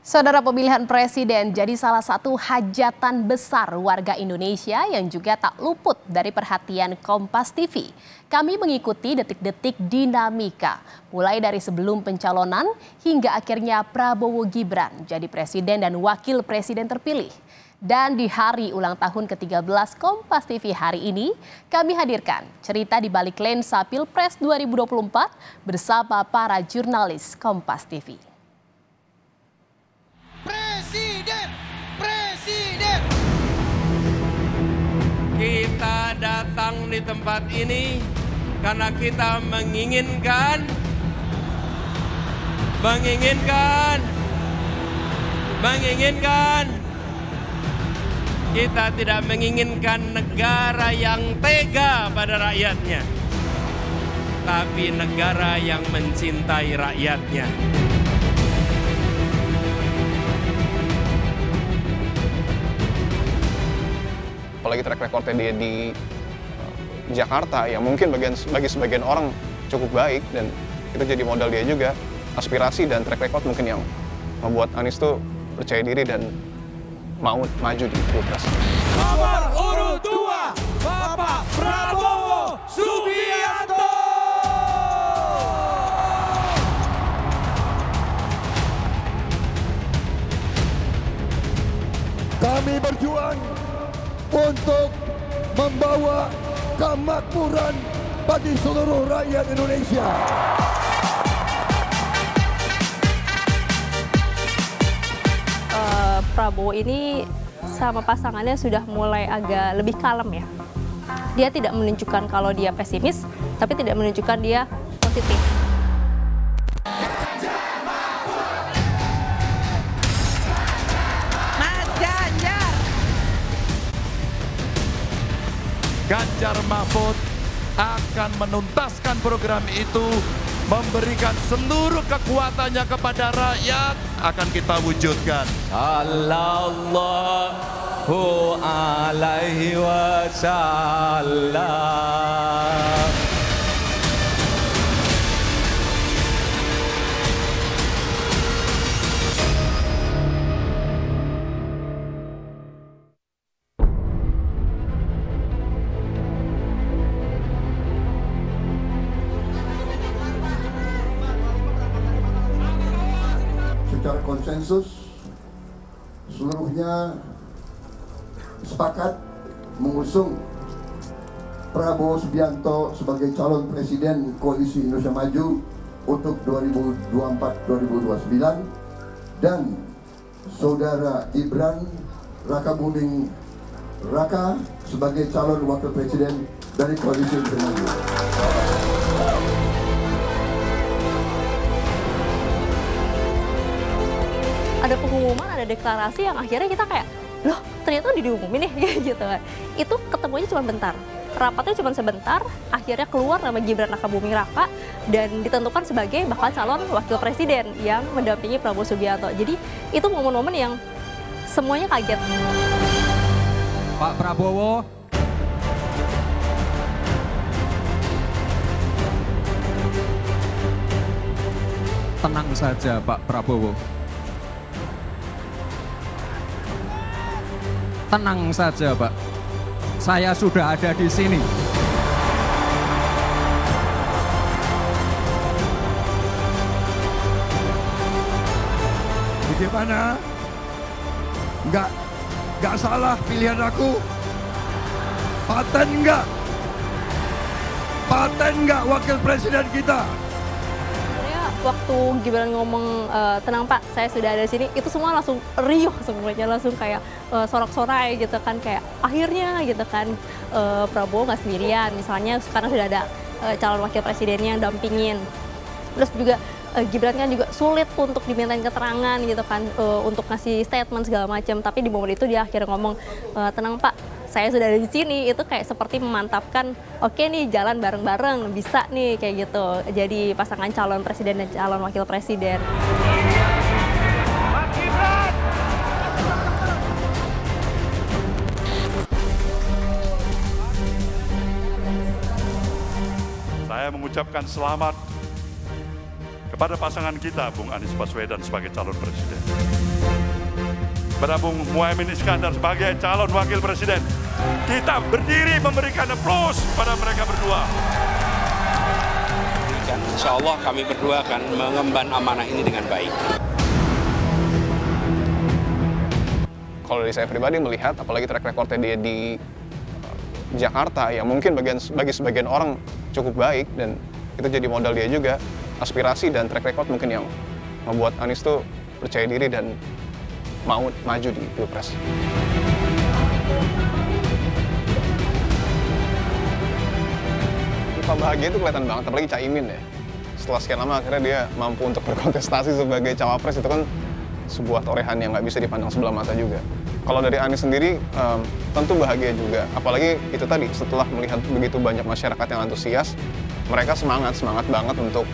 Saudara, pemilihan presiden jadi salah satu hajatan besar warga Indonesia yang juga tak luput dari perhatian Kompas TV. Kami mengikuti detik-detik dinamika, mulai dari sebelum pencalonan hingga akhirnya Prabowo Gibran jadi presiden dan wakil presiden terpilih. Dan di hari ulang tahun ke-13 Kompas TV hari ini, kami hadirkan cerita di balik lensa Pilpres 2024 bersama para jurnalis Kompas TV. Presiden. Kita datang di tempat ini karena kita menginginkan. Kita tidak menginginkan negara yang tega pada rakyatnya, tapi negara yang mencintai rakyatnya. Apalagi track recordnya dia di Jakarta, ya mungkin bagi sebagian orang cukup baik, dan itu jadi modal dia juga. Aspirasi dan track record mungkin yang membuat Anies tuh percaya diri dan mau maju di Pilpres. Nomor urut 2, Bapak Prabowo Subianto. Kami berjuang untuk membawa kemakmuran bagi seluruh rakyat Indonesia. Prabowo ini sama pasangannya sudah mulai agak lebih kalem ya. Dia tidak menunjukkan kalau dia pesimis, tapi tidak menunjukkan dia positif. Ganjar Mahfud akan menuntaskan program itu, memberikan seluruh kekuatannya kepada rakyat, akan kita wujudkan. Sallallahu alaihi wasallam. Secara konsensus, seluruhnya sepakat mengusung Prabowo Subianto sebagai calon presiden Koalisi Indonesia Maju untuk 2024-2029 dan Saudara Gibran Rakabuming Raka sebagai calon wakil presiden dari Koalisi Indonesia Maju. Ada pengumuman, ada deklarasi yang akhirnya kita kayak, loh ternyata diumumin nih, gitu kan. Itu ketemunya cuma bentar, rapatnya cuma sebentar, akhirnya keluar nama Gibran Rakabuming Raka dan ditentukan sebagai bakal calon wakil presiden yang mendampingi Prabowo Subianto. Jadi itu momen-momen yang semuanya kaget. Pak Prabowo, tenang saja Pak Prabowo. Tenang saja, Pak. Saya sudah ada di sini. Bagaimana? Nggak salah pilihan aku? Paten nggak wakil presiden kita? Waktu Gibran ngomong tenang Pak, saya sudah ada di sini, itu semua langsung riuh semuanya, langsung kayak sorak-sorai gitu kan, kayak akhirnya gitu kan Prabowo nggak sendirian, misalnya sekarang sudah ada calon wakil presidennya yang dampingin. Terus juga Gibran kan juga sulit untuk dimintain keterangan gitu kan, untuk ngasih statement segala macam, tapi di momen itu dia akhirnya ngomong tenang Pak, saya sudah ada di sini. Itu kayak seperti memantapkan, oke nih jalan bareng-bareng, bisa nih kayak gitu. Jadi pasangan calon presiden dan calon wakil presiden. Saya mengucapkan selamat kepada pasangan kita, Bung Anies Baswedan sebagai calon presiden. Kepada Bung Muhaimin Iskandar sebagai calon wakil presiden. Kita berdiri memberikan aplaus pada mereka berdua. Dan insya Allah kami berdua akan mengemban amanah ini dengan baik. Kalau dari saya pribadi melihat, apalagi track recordnya dia di Jakarta, ya mungkin bagi sebagian orang cukup baik, dan itu jadi modal dia juga. Aspirasi dan track record mungkin yang membuat Anies tuh percaya diri dan mau maju di Pilpres. Pak bahagia itu kelihatan banget, apalagi Caimin ya. Setelah sekian lama akhirnya dia mampu untuk berkontestasi sebagai cawapres, itu kan sebuah torehan yang nggak bisa dipandang sebelah mata juga. Kalau dari Anies sendiri, tentu bahagia juga. Apalagi itu tadi, setelah melihat begitu banyak masyarakat yang antusias, mereka semangat banget untuk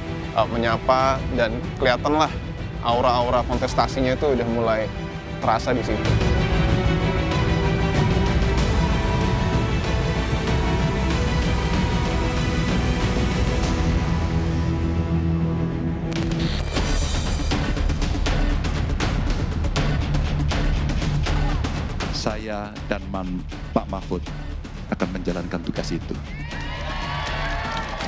menyapa, dan kelihatanlah aura-aura kontestasinya itu udah mulai terasa di situ. Saya dan Pak Mahfud akan menjalankan tugas itu.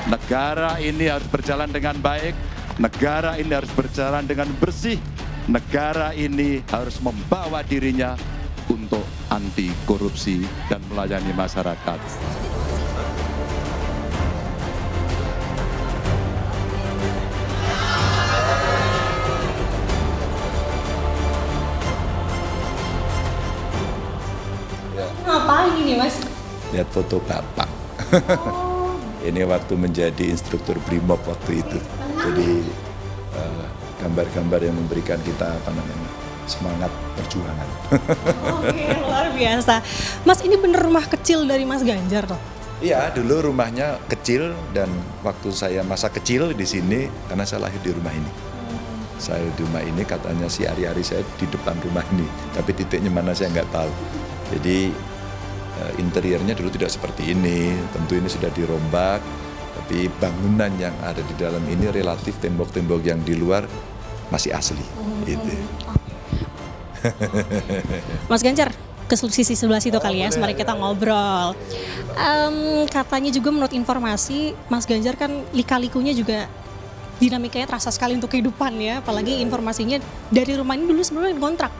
Negara ini harus berjalan dengan baik, negara ini harus berjalan dengan bersih, negara ini harus membawa dirinya untuk anti korupsi dan melayani masyarakat. Ngapain ini, Mas? Lihat foto Bapak. Ini waktu menjadi instruktur Brimob waktu itu. Jadi gambar-gambar yang memberikan kita semangat perjuangan. Oke, luar biasa. Mas, ini bener rumah kecil dari Mas Ganjar toh? Iya, dulu rumahnya kecil, dan waktu saya masa kecil di sini, karena saya lahir di rumah ini. Saya di rumah ini, katanya si hari-hari saya di depan rumah ini, tapi titiknya mana saya nggak tahu. Jadi interiornya dulu tidak seperti ini, tentu ini sudah dirombak, tapi bangunan yang ada di dalam ini relatif tembok-tembok yang di luar masih asli. Gitu. Mas Ganjar, ke sisi sebelah situ kali ya, mari kita ngobrol. Katanya juga menurut informasi, Mas Ganjar kan lika-likunya juga dinamikanya terasa sekali untuk kehidupan ya, apalagi informasinya dari rumah ini dulu sebenarnya kontrak.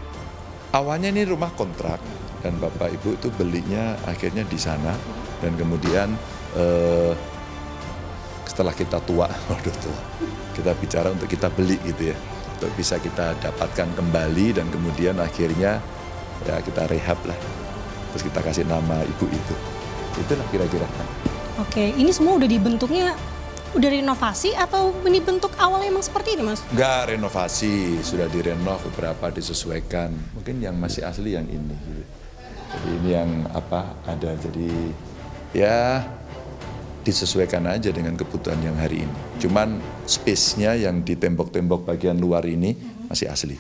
Awalnya ini rumah kontrak, dan Bapak Ibu itu belinya akhirnya di sana, dan kemudian setelah kita tua, kita bicara untuk kita beli gitu ya, untuk bisa kita dapatkan kembali, dan kemudian akhirnya ya kita rehab lah, terus kita kasih nama ibu itu. Itulah kira-kira. Oke, ini semua udah dibentuknya, udah renovasi atau ini bentuk awalnya emang seperti ini, Mas? Enggak renovasi, sudah direnov beberapa, disesuaikan. Mungkin yang masih asli yang ini. Gitu. Jadi ini yang ada, jadi ya disesuaikan aja dengan kebutuhan yang hari ini. Cuman space-nya yang di tembok-tembok bagian luar ini masih asli.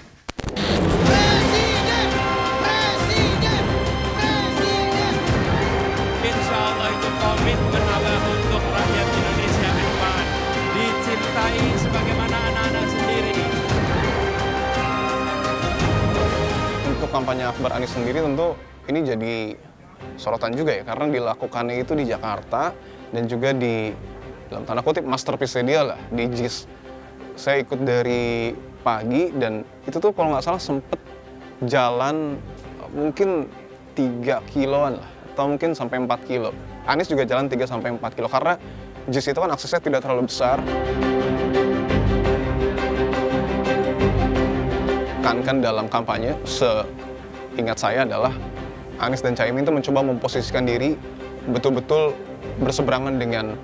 Insya Allah itu komitmen Abah untuk rakyat Indonesia ke depan. Dicintai sebagaimana anak-anak sendiri. Untuk kampanye Akbar Anies sendiri tentu ini jadi sorotan juga ya, karena dilakukannya itu di Jakarta dan juga di dalam tanda kutip masterpiece dia lah, di JIS. Saya ikut dari pagi, dan itu tuh kalau nggak salah sempet jalan mungkin 3 kiloan lah, atau mungkin sampai 4 kilo. Anies juga jalan 3-4 kilo, karena JIS itu kan aksesnya tidak terlalu besar. Kan dalam kampanye, seingat saya adalah Anies dan Caimin itu mencoba memposisikan diri betul-betul berseberangan dengan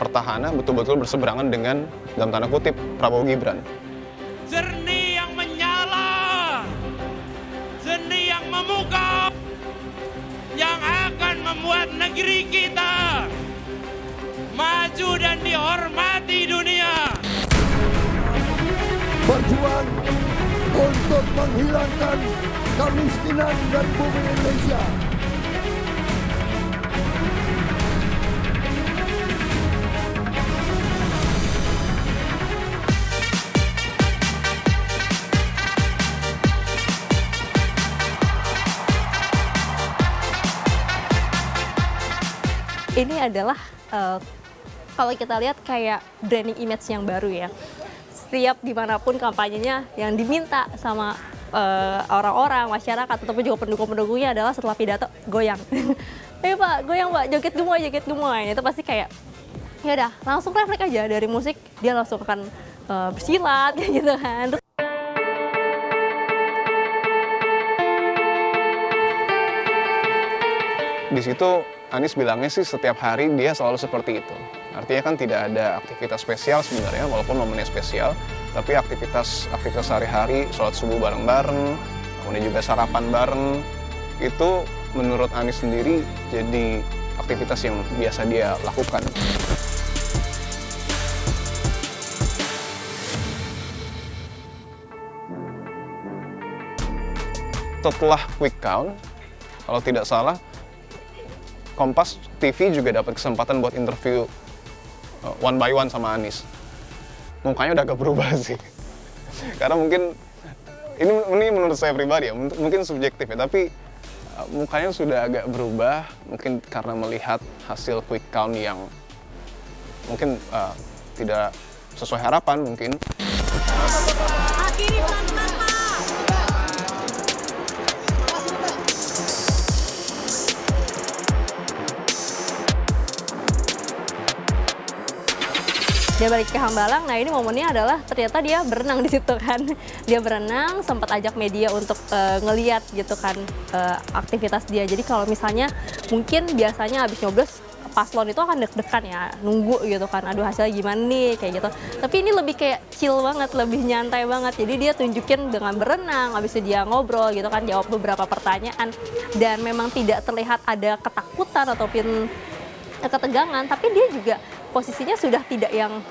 petahana, betul-betul berseberangan dengan, dalam tanda kutip, Prabowo Gibran. Jernih yang menyala, jernih yang memukau, yang akan membuat negeri kita maju dan dihormati dunia. Berjuang untuk menghilangkan kemiskinan dari bumi Indonesia. ini adalah kalau kita lihat kayak branding image yang baru ya. Setiap dimanapun kampanyenya yang diminta sama orang-orang, masyarakat, ataupun juga pendukung-pendukungnya adalah setelah pidato goyang. Ayo Pak, goyang Pak, joget gemoy. Itu pasti kayak, ya udah langsung refleks aja dari musik, dia langsung akan bersilat kayak gitu kan. Di situ Anies bilangnya sih setiap hari dia selalu seperti itu. Artinya kan tidak ada aktivitas spesial sebenarnya, walaupun momennya spesial, tapi aktivitas sehari-hari, sholat subuh bareng-bareng, kemudian juga sarapan bareng, itu menurut Anies sendiri jadi aktivitas yang biasa dia lakukan. Setelah quick count, kalau tidak salah, Kompas TV juga dapat kesempatan buat interview one by one sama Anies. Mukanya udah agak berubah sih. Karena mungkin, ini menurut saya pribadi ya, mungkin subjektif ya, tapi mukanya sudah agak berubah, mungkin karena melihat hasil quick count yang mungkin tidak sesuai harapan mungkin. Dia balik ke Hambalang, nah ini momennya adalah ternyata dia berenang di situ kan. Dia berenang, sempat ajak media untuk ngeliat gitu kan aktivitas dia. Jadi kalau misalnya mungkin biasanya habis nyoblos paslon itu akan deg-degan ya, nunggu gitu kan, aduh hasilnya gimana nih kayak gitu. Tapi ini lebih kayak chill banget, lebih nyantai banget. Jadi dia tunjukin dengan berenang, habis itu dia ngobrol gitu kan, jawab beberapa pertanyaan. Dan memang tidak terlihat ada ketakutan ataupun ketegangan, tapi dia juga posisinya sudah tidak yang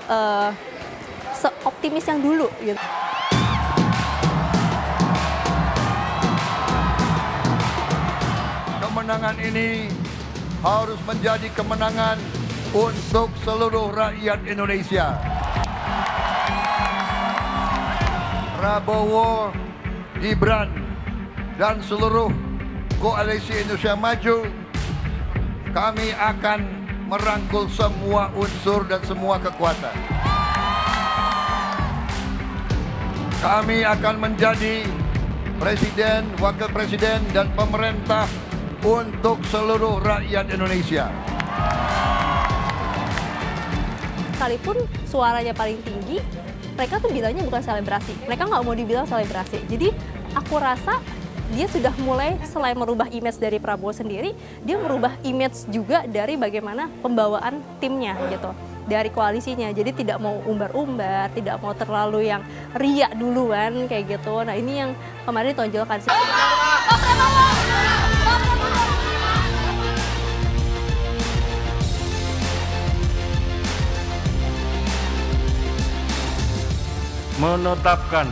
seoptimis yang dulu gitu. Kemenangan ini harus menjadi kemenangan untuk seluruh rakyat Indonesia. Prabowo, Gibran, dan seluruh koalisi Indonesia Maju, kami akan merangkul semua unsur dan semua kekuatan. Kami akan menjadi presiden, wakil presiden, dan pemerintah untuk seluruh rakyat Indonesia. Sekalipun suaranya paling tinggi, mereka tuh bilangnya bukan selebrasi. Mereka nggak mau dibilang selebrasi. Jadi aku rasa dia sudah mulai selain merubah image dari Prabowo sendiri, dia merubah image juga dari bagaimana pembawaan timnya gitu, dari koalisinya. Jadi tidak mau umbar-umbar, tidak mau terlalu yang riak duluan kayak gitu. Nah ini yang kemarin ditonjolkan sih. Menetapkan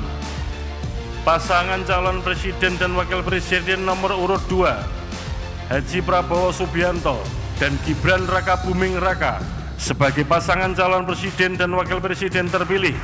pasangan calon presiden dan wakil presiden nomor urut 2 Haji Prabowo Subianto dan Gibran Raka Buming Raka sebagai pasangan calon presiden dan wakil presiden terpilih